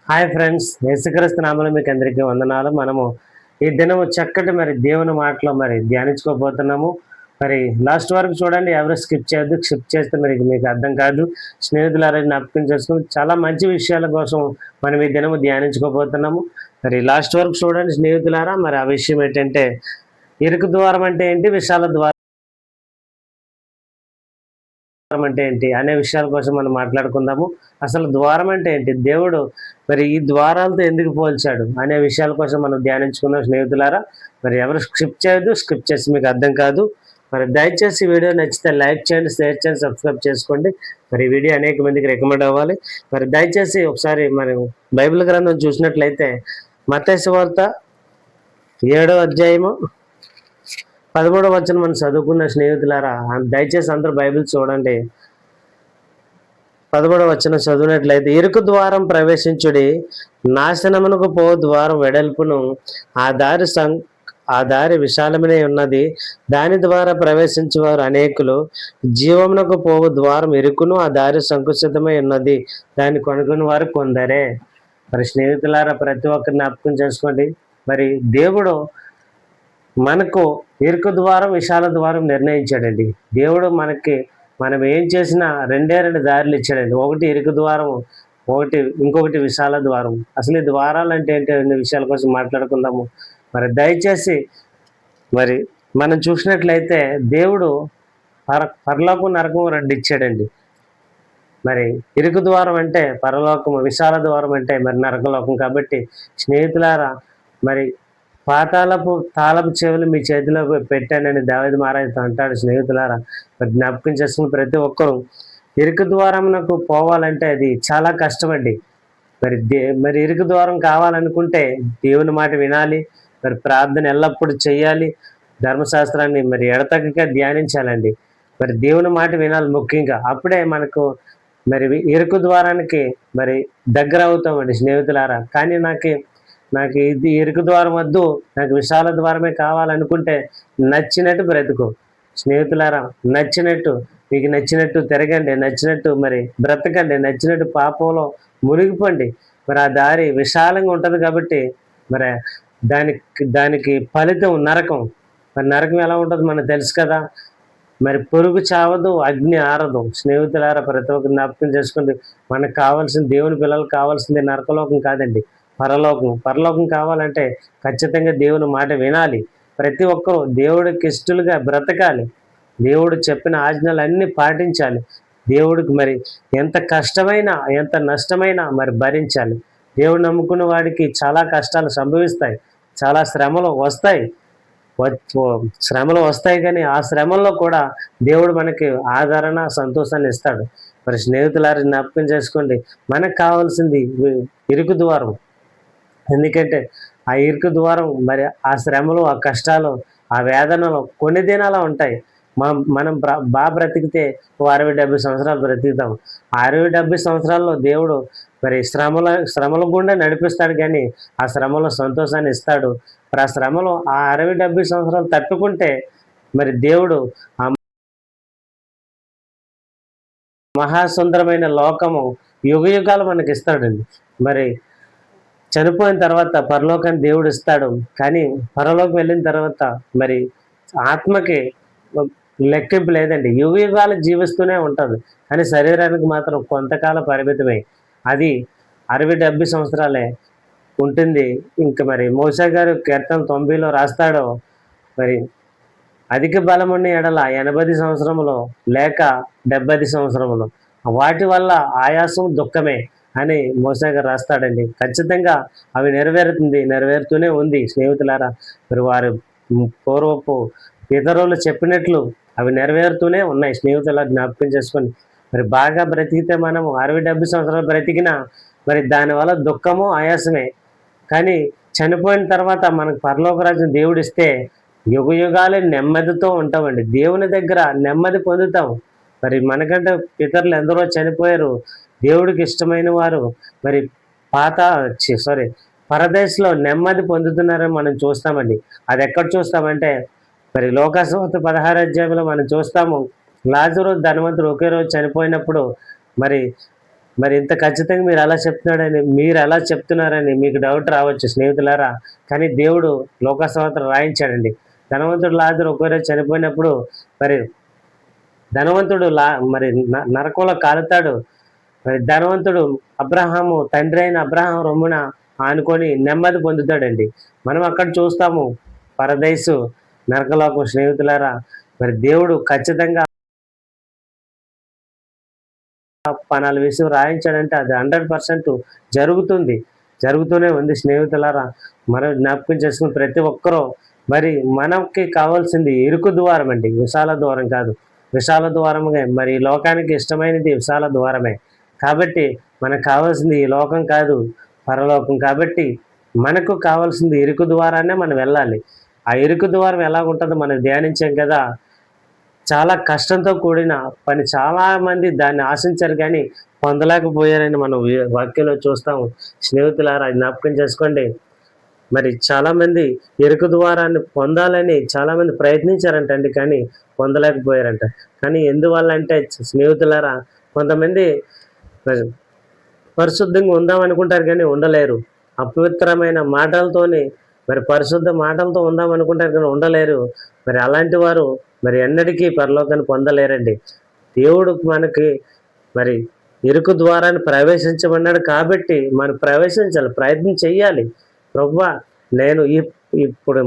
Hi friends, యేసుక్రీస్తు నామములో మీకు అందరికీ వందనాలు. మనము ఈ దినము చక్కటి దేవుని మాటలో ధ్యానించుకోబోతున్నాము. లాస్ట్ వరకు చూడండి, ఎవరు స్కిప్ చేయొద్దు. స్కిప్ చేస్తే మీకు అర్థం కాదు. స్నేహితులారా జ్ఞాపకం చేసుకుని చాలా మంచి విషయాల కోసం మనం ఈ దినము ధ్యానించుకోబోతున్నాము. లాస్ట్ వరకు చూడండి స్నేహితులారా. ఆ విషయం ఏంటంటే, ఇరుకు ద్వారం అంటే ఏంటి, విశాల ద్వారం అంటే ఏంటి అనే విషయాల కోసం మనం మాట్లాడుకుందాము. అసలు ద్వారం అంటే ఏంటి, దేవుడు ఈ ద్వారాలతో ఎందుకు పోల్చాడు అనే విషయాల కోసం మనం ధ్యానించుకుందాం స్నేహితులారా. ఎవరు స్కిప్ చేయొద్దు. స్కిప్ చేసి మీకు అర్థం కాదు. దయచేసి వీడియో నచ్చితే లైక్ చేయండి, షేర్ చేయండి, సబ్స్క్రైబ్ చేసుకోండి. ఈ వీడియో అనేక మందికి రికమెండ్ అవ్వాలి. దయచేసి ఒకసారి మనం బైబిల్ గ్రంథం చూసినట్లయితే మత్తయి సువార్త 7వ అధ్యాయము 13వ వచనం మనం చదువుకున్న స్నేహితులారా. దయచేసి అందరూ బైబిల్ చూడండి. 13వ వచనం చదివినట్లయితే, ఇరుకు ద్వారం ప్రవేశించుడి, నాశనమునకు పో ద్వారం వెడల్పును, ఆ దారి విశాలమనే ఉన్నది, దాని ద్వారా ప్రవేశించేవారు అనేకులు. జీవమునకు పోవు ద్వారం ఇరుకును, ఆ దారి సంకుచితమై ఉన్నది, దాన్ని కొనుక్కుని వారు కొందరే. స్నేహితులారా, ప్రతి ఒక్కరిని జ్ఞాపకం చేసుకోండి. దేవుడు మనకు ఇరుకు ద్వారం, విశాల ద్వారం నిర్ణయించాడండి. దేవుడు మనం ఏం చేసినా రెండు దారులు ఇచ్చాడండి. ఒకటి ఇరుకు ద్వారం, ఇంకొకటి విశాల ద్వారం. అసలు ఈ ద్వారాలు అంటే ఏంటి అనే విషయాల కోసం మాట్లాడుకుందాము. దయచేసి మనం చూసినట్లయితే దేవుడు పరలోకం, నరకం రెండు ఇచ్చాడండి. ఇరుకు ద్వారం అంటే పరలోకము, విశాల ద్వారం అంటే నరకలోకం. కాబట్టి స్నేహితులారా, తాళపు చెవులు మీ చేతిలో పెట్టానని దావీదు మహారాజుతో అంటాడు. స్నేహితులారా, జ్ఞాపకం చేసుకుని ప్రతి ఒక్కరూ ఇరుకు ద్వారమునకు పోవాలంటే అది చాలా కష్టమండి. ఇరుకు ద్వారం కావాలనుకుంటే దేవుని మాట వినాలి, ప్రార్థన ఎల్లప్పుడూ చేయాలి, ధర్మశాస్త్రాన్ని ఎడతెగక ధ్యానించాలండి. దేవుని మాట వినాలి ముఖ్యంగా. అప్పుడే మనకు ఇరుకు ద్వారానికి దగ్గర అవుతామండి స్నేహితులారా. కానీ నాకు ఇది ఇరుకు ద్వారం వద్దు, నాకు విశాల ద్వారమే కావాలనుకుంటే నచ్చినట్టు బ్రతుకు స్నేహితులారా. మీకు నచ్చినట్టు తిరగండి, నచ్చినట్టు బ్రతకండి, నచ్చినట్టు పాపంలో మునిగిపోండి. ఆ దారి విశాలంగా ఉంటుంది కాబట్టి దానికి ఫలితం నరకం. నరకం ఎలా ఉంటుంది మనకు తెలుసు కదా. పొరుగు చావదు, అగ్ని ఆరదు. స్నేహితులారా, ప్రతి ఒక్కరు జ్ఞాపకం చేసుకోండి. మనకు కావాల్సింది, దేవుని పిల్లలకు కావాల్సింది నరకలోకం కాదండి, పరలోకం కావాలంటే ఖచ్చితంగా దేవుని మాట వినాలి. ప్రతి ఒక్కరూ దేవుడికి ఇష్టలుగా బ్రతకాలి. దేవుడు చెప్పిన ఆజ్ఞలన్నీ పాటించాలి. దేవుడికి ఎంత కష్టమైనా, ఎంత నష్టమైనా భరించాలి. దేవుడు నమ్ముకున్న వాడికి చాలా కష్టాలు సంభవిస్తాయి, చాలా శ్రమలు వస్తాయి. కానీ ఆ శ్రమల్లో కూడా దేవుడు మనకి ఆదరణ, సంతోషాన్ని ఇస్తాడు. స్నేహితులారా, జ్ఞాపకం చేసుకోండి, మనకు కావాల్సింది ఇరుకు ద్వారం. ఎందుకంటే ఆ ఇరుకు ద్వారం ఆ శ్రమలు, ఆ కష్టాలు, ఆ వేదనలు కొన్ని దినాలు ఉంటాయి. మనం బాగా బ్రతికితే 60-70 సంవత్సరాలు బ్రతుకుతాం. 60-70 సంవత్సరాల్లో దేవుడు శ్రమల గుండా నడిపిస్తాడు, కానీ ఆ శ్రమలో సంతోషాన్ని ఇస్తాడు. ఆ శ్రమలో ఆ 60-70 సంవత్సరాలు తట్టుకుంటే దేవుడు ఆ మహాసుందరమైన లోకము యుగాలు మనకి ఇస్తాడండి. చనిపోయిన తర్వాత పరలోకాన్ని దేవుడు ఇస్తాడు, కానీ పరలోకం వెళ్ళిన తర్వాత ఆత్మకి లెక్కింపు లేదండి. యుగాలు జీవిస్తూనే ఉంటుంది, కానీ శరీరానికి మాత్రం కొంతకాల పరిమితమై అది 60-70 సంవత్సరాలే ఉంటుంది. ఇంకా మోషే గారు కీర్తన 90లో రాస్తాడో, అధిక బలమున్న ఎడల 80 సంవత్సరములో లేక 70 సంవత్సరములో, వాటి వల్ల ఆయాసం, దుఃఖమే అని మోషే గారు రాస్తాడండి. ఖచ్చితంగా అవి నెరవేరుతూనే ఉంది స్నేహితులారా. వారు పూర్వపు ఇతరులు చెప్పినట్లు అవి నెరవేరుతూనే ఉన్నాయి. స్నేహితుల జ్ఞాపకం చేసుకొని బాగా బ్రతికితే మనం 60-70 సంవత్సరాలు బ్రతికినా దానివల్ల దుఃఖము, ఆయాసమే. కానీ చనిపోయిన తర్వాత మనకు పరలోక రాజ్యం దేవుడిస్తే యుగాలే నెమ్మదితో ఉంటామండి. దేవుని దగ్గర నెమ్మది పొందుతాం. మనకంటే పితరులు ఎందరో చనిపోయారు, దేవుడికి ఇష్టమైన వారు పరదేశంలో నెమ్మది పొందుతున్నారని మనం చూస్తామండి. అది ఎక్కడ చూస్తామంటే లోకాసువార్త 16వ అధ్యాయంలో మనం చూస్తాము. లాజరు ధనవంతుడు ఒకే రోజు చనిపోయినప్పుడు మరి ఇంత ఖచ్చితంగా మీరు ఎలా చెప్తున్నారని మీకు డౌట్ రావచ్చు స్నేహితులారా. కానీ దేవుడు లోకస్వార్త రాయించాడండి. ధనవంతుడు లాజరు ఒకే రోజు చనిపోయినప్పుడు మరి ధనవంతుడు మరి నరకంలో కాలుతాడు. మరి ధనవంతుడు అబ్రహాము తండ్రి అయిన అబ్రహాం రొమ్మున ఆనుకొని నెమ్మది పొందుతాడండి. మనం అక్కడ చూస్తాము పరదైసు నరకలోకం స్నేహితులారా. మరి దేవుడు ఖచ్చితంగా పలానా విషయం రాయించాడంటే అది 100% జరుగుతుంది, జరుగుతూనే ఉంది స్నేహితులారా. మనం జ్ఞాపకం చేసుకుని ప్రతి ఒక్కరూ మరి మనకి కావాల్సింది ఇరుకు ద్వారం అండి, విశాల ద్వారం కాదు. విశాల ద్వారమే మరి ఈ లోకానికి ఇష్టమైనది విశాల ద్వారమే. కాబట్టి మనకు కావాల్సింది ఈ లోకం కాదు, పరలోకం. కాబట్టి మనకు కావాల్సింది ఇరుకు ద్వారానే మనం వెళ్ళాలి. ఆ ఇరుకు ద్వారం ఎలా ఉంటుందో మనం ధ్యానించాం కదా. చాలా కష్టంతో కూడిన పని. చాలా మంది దాన్ని ఆశించారు కానీ పొందలేకపోయారని మనం వాక్యంలో చూస్తాము స్నేహితులారా. జ్ఞాపకం చేసుకోండి. మరి చాలామంది ఇరుకు ద్వారాన్ని పొందాలని చాలామంది ప్రయత్నించారంటండి, కానీ పొందలేకపోయారంట. కానీ ఎందువల్ల అంటే స్నేహితులారా, కొంతమంది పరిశుద్ధంగా ఉందాం అనుకుంటారు కానీ ఉండలేరు. అపవిత్రమైన మాటలతోని మరి పరిశుద్ధ మాటలతో ఉందాం అనుకుంటారు కానీ ఉండలేరు. మరి అలాంటి వారు మరి ఎన్నటికీ పరలోకాన్ని పొందలేరండి. దేవుడు మనకి మరి ఇరుకు ద్వారాన్ని ప్రవేశించమన్నాడు కాబట్టి మనం ప్రవేశించాలి, ప్రయత్నం చెయ్యాలి. ప్రభువా, నేను ఇప్పుడు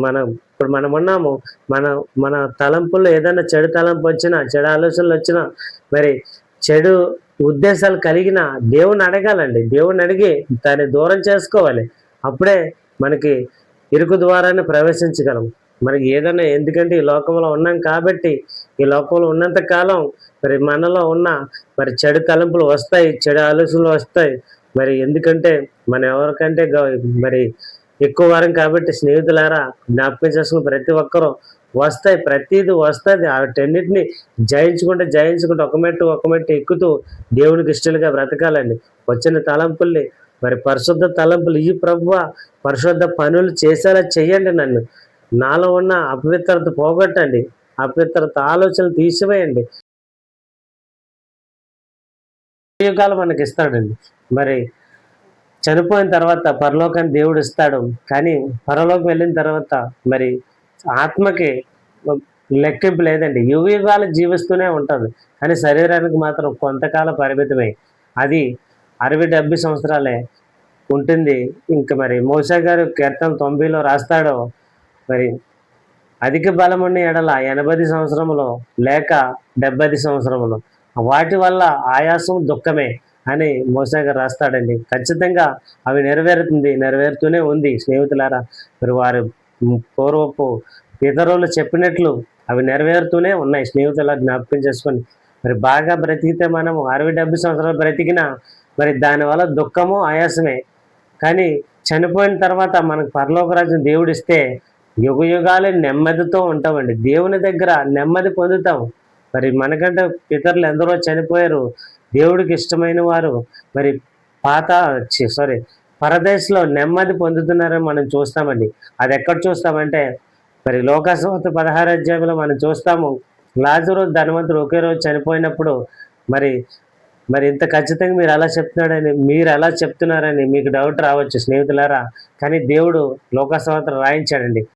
మనం ఉన్నాము. మన మన తలంపుల్లో ఏదైనా చెడు తలంపు వచ్చినా, చెడు ఆలోచనలు వచ్చినా, మరి చెడు ఉద్దేశాలు కలిగిన దేవుణ్ణి అడగాలండి. దేవుణ్ణి అడిగి దాన్ని దూరం చేసుకోవాలి. అప్పుడే మనకి ఇరుకు ద్వారాన్ని ప్రవేశించగలం. మనకి ఏదైనా, ఎందుకంటే ఈ లోకంలో ఉన్నాం కాబట్టి, ఈ లోకంలో ఉన్నంత కాలం మరి మనలో ఉన్న మరి చెడు తలంపులు వస్తాయి, చెడు ఆలోచనలు వస్తాయి. మరి ఎందుకంటే మనం ఎవరికంటే మరి ఎక్కువ వారం కాబట్టి స్నేహితులారా, జ్ఞాపకం చేసుకుని ప్రతి ఒక్కరూ వస్తాయి, ప్రతిదీ వస్తుంది. వాటన్నిటిని జయించుకుంటే ఒక మెట్టు ఎక్కుతూ దేవునికి ఇష్టలుగా బ్రతకాలండి. వచ్చిన తలంపుల్ని మరి పరిశుద్ధ తలంపులు ఈ ప్రభువా, పరిశుద్ధ పనులు చేసేలా చెయ్యండి. నాలో ఉన్న అపవిత్రత పోగొట్టండి, అపవిత్రత ఆలోచనలు తీసివేయండి. యుగాలు మనకి ఇస్తాడండి. మరి చనిపోయిన తర్వాత పరలోకాన్ని దేవుడు ఇస్తాడు. కానీ పరలోకం వెళ్ళిన తర్వాత మరి ఆత్మకి లెక్కింపు లేదండి. యుగాలు జీవిస్తూనే ఉంటుంది. కానీ శరీరానికి మాత్రం కొంతకాలం పరిమితమే. అది 60-70 సంవత్సరాలే ఉంటుంది. ఇంక మరి మోషే గారు కీర్తన 90లో రాస్తాడు, మరి అధిక బలమున్న ఎడల 80 సంవత్సరములో లేక 70 సంవత్సరములో వాటి వల్ల ఆయాసం దుఃఖమే అని మోషే గారు రాస్తాడండి. ఖచ్చితంగా అవి నెరవేరుతూనే ఉంది స్నేహితులారా. మరి వారు పూర్వపు ఇతరులు చెప్పినట్లు అవి నెరవేరుతూనే ఉన్నాయి స్నేహితుల. జ్ఞాపకం చేసుకొని మరి బాగా బ్రతికితే మనం 60-70 సంవత్సరాలు బ్రతికినా మరి దానివల్ల దుఃఖము ఆయాసమే. కానీ చనిపోయిన తర్వాత మనకు పరలోక రాజ్యం దేవుడిస్తే యుగాలు నెమ్మదితో ఉంటామండి. దేవుని దగ్గర నెమ్మది పొందుతాం. మరి మనకంటే పితరులు ఎందరో చనిపోయారు, దేవుడికి ఇష్టమైన వారు మరి పరదేశంలో నెమ్మది పొందుతున్నారని మనం చూస్తామండి. అది ఎక్కడ చూస్తామంటే మరి లోకాసువార్త 16వ అధ్యాయంలో మనం చూస్తాము. లాజరు ధనవంతుడు ఒకే రోజు చనిపోయినప్పుడు మరి మరి ఇంత ఖచ్చితంగా మీరు ఎలా చెప్తున్నారని మీకు డౌట్ రావచ్చు స్నేహితులారా. కానీ దేవుడు లోకాసువార్త రాయించాడండి.